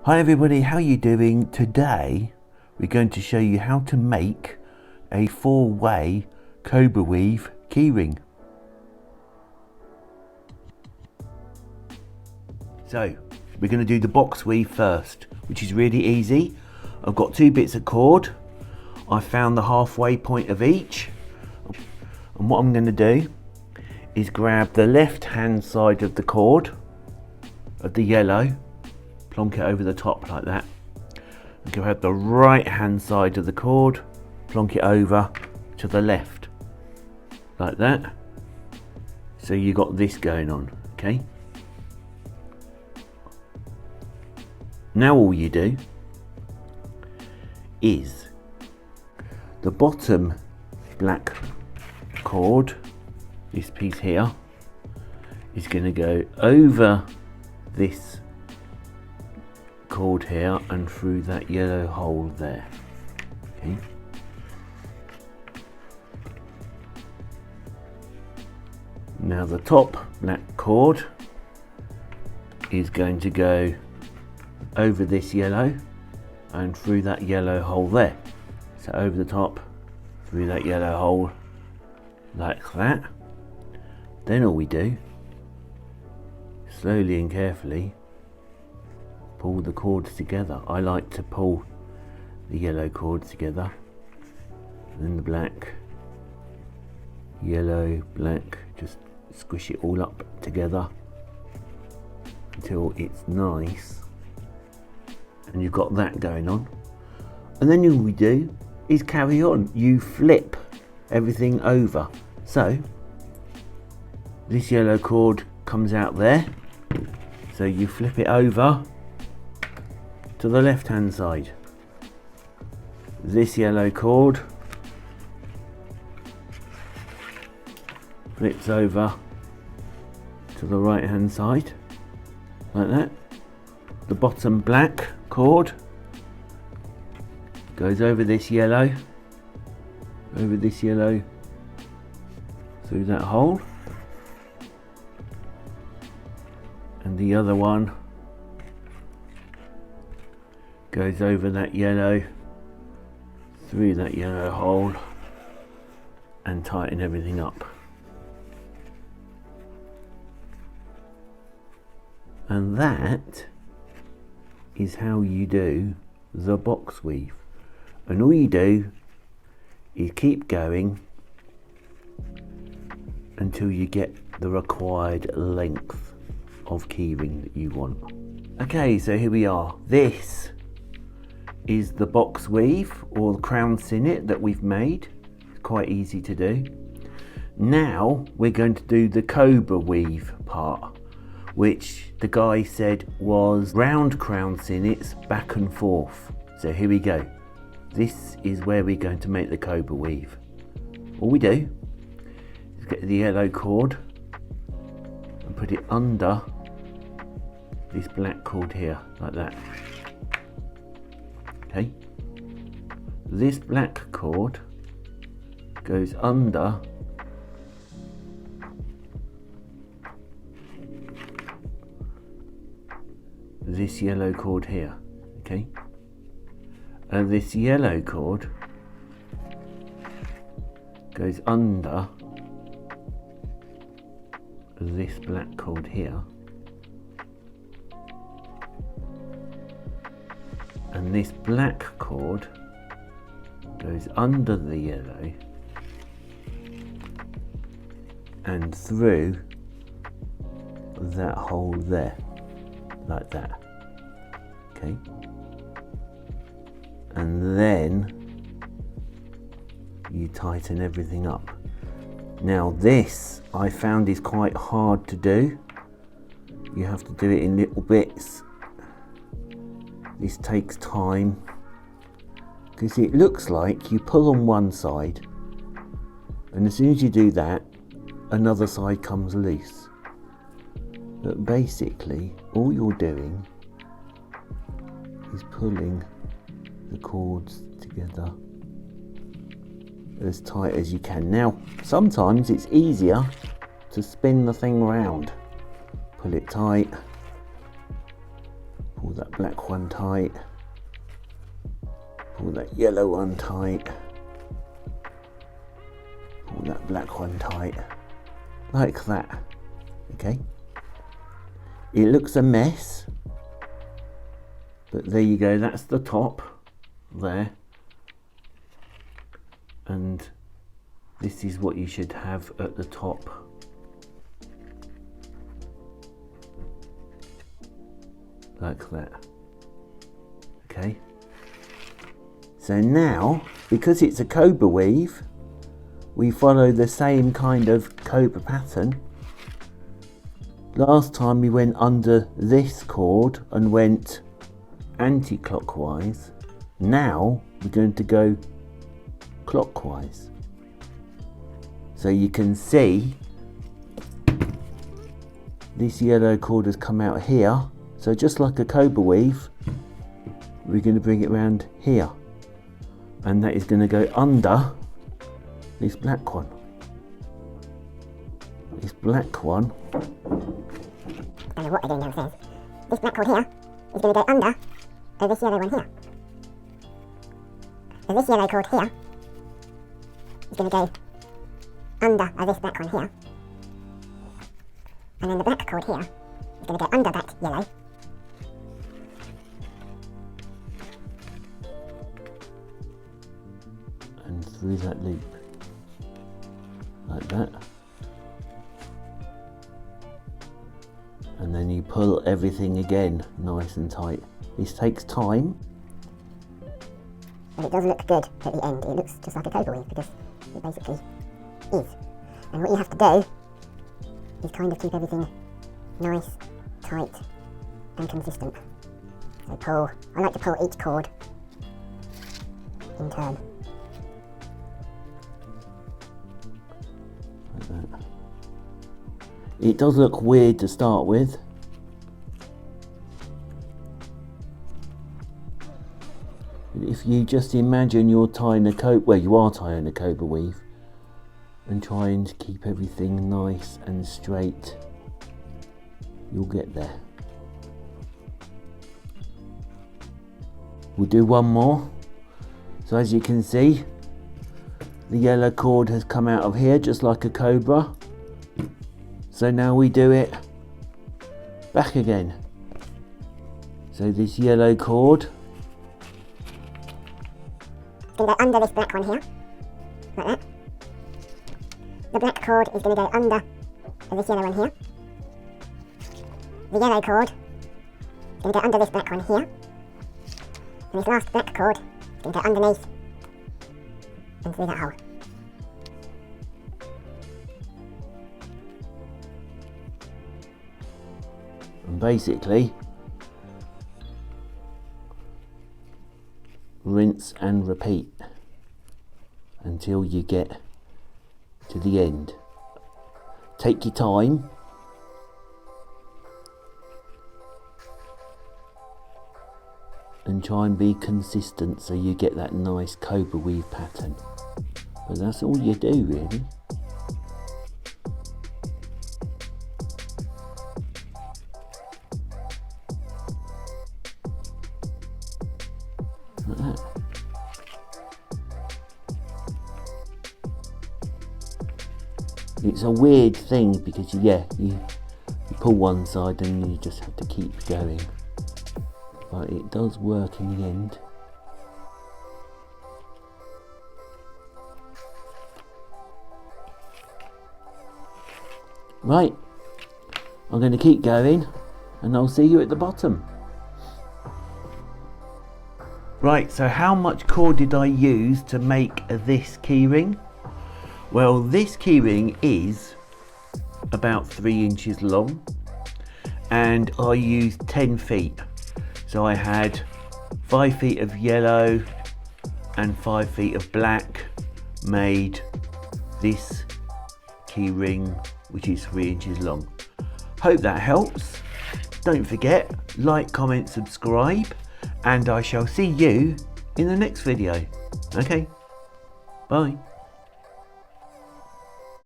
Hi everybody, how are you doing? Today we're going to show you how to make a 4-way Cobra Weave keyring. So we're going to do the box weave first, which is really easy. I've got 2 bits of cord. I found the halfway point of each, and what I'm going to do is grab the left hand side of the cord of the yellow, plonk it over the top like that, and grab the right hand side of the cord, plonk it over to the left like that. So you got this going on, okay? Now all you do is the bottom black cord, this piece here, is going to go over this cord here and through that yellow hole there, okay? Now the top black cord is going to go over this yellow and through that yellow hole there. So over the top, through that yellow hole, like that. Then all we do, slowly and carefully, pull the cords together. I like to pull the yellow cords together, and then the black, yellow, black, just squish it all up together until it's nice and you've got that going on. And then all we do is carry on. You flip everything over. So this yellow cord comes out there, so you flip it over to the left hand side. This yellow cord flips over to the right hand side like that. The bottom black cord goes over this yellow, through that hole, and the other one goes over that yellow, through that yellow hole, and tighten everything up. And that is how you do the box weave. And all you do is keep going until you get the required length of keyring that you want. Okay, so here we are. This is the box weave, or the crown sinnet that we've made. It's quite easy to do. Now we're going to do the Cobra weave part, which the guy said was round crown sinnets back and forth. So here we go. This is where we're going to make the Cobra weave. All we do is get the yellow cord and put it under this black cord here, like that. Okay. This black cord goes under this yellow cord here, okay? And this yellow cord goes under this black cord here, and this black cord goes under the yellow and through that hole there, like that, okay? And then you tighten everything up. Now this I found is quite hard to do. You have to do it in little bits. This takes time because it looks like you pull on one side, and as soon as you do that, another side comes loose. But basically all you're doing is pulling the cords together as tight as you can. Now sometimes it's easier to spin the thing round. Pull it tight, pull that black black one tight, pull that yellow one tight, pull that black one tight, like that. Okay, it looks a mess, but there you go, that's the top there, and this is what you should have at the top. Like that. Okay, so now, because it's a Cobra weave, we follow the same kind of Cobra pattern. Last time we went under this cord and went anti-clockwise. Now we're going to go clockwise. So you can see this yellow cord has come out here. So just like a Cobra weave, we're going to bring it round here. And that is going to go under this black one. This black one. I don't know what they're doing downstairs. This black cord here is going to go under this yellow one here. So this yellow cord here is going to go under this black one here. And then the black cord here is going to go under that yellow. And through that loop. Like that. And then you pull everything again nice and tight. This takes time. But it does look good at the end. It looks just like a Cobra weave because it basically is. And what you have to do is kind of keep everything nice, tight and consistent. So pull, I like to pull each cord in turn. Like that. It does look weird to start with. If you just imagine you're tying a Cobra, well, you are tying a Cobra weave, and trying to keep everything nice and straight, you'll get there. We'll do one more. So as you can see, the yellow cord has come out of here just like a Cobra. So now we do it back again. So this yellow cord, it's going to go under this black one here, like that. The black cord is going to go under this yellow one here. The yellow cord is going to go under this black one here. And this last black cord is going to go underneath and through that hole. and basically rinse and repeat until you get to the end. Take your time. And try and be consistent so you get that nice Cobra weave pattern. But that's all you do really. Like that. It's a weird thing because you pull one side and you just have to keep going. But it does work in the end. Right, I'm going to keep going and I'll see you at the bottom. Right, so how much cord did I use to make this keyring? Well, this keyring is about 3 inches long and I used 10 feet. So I had 5 feet of yellow and 5 feet of black made this key ring, which is 3 inches long. Hope that helps. Don't forget, like, comment, subscribe, and I shall see you in the next video. Okay, bye.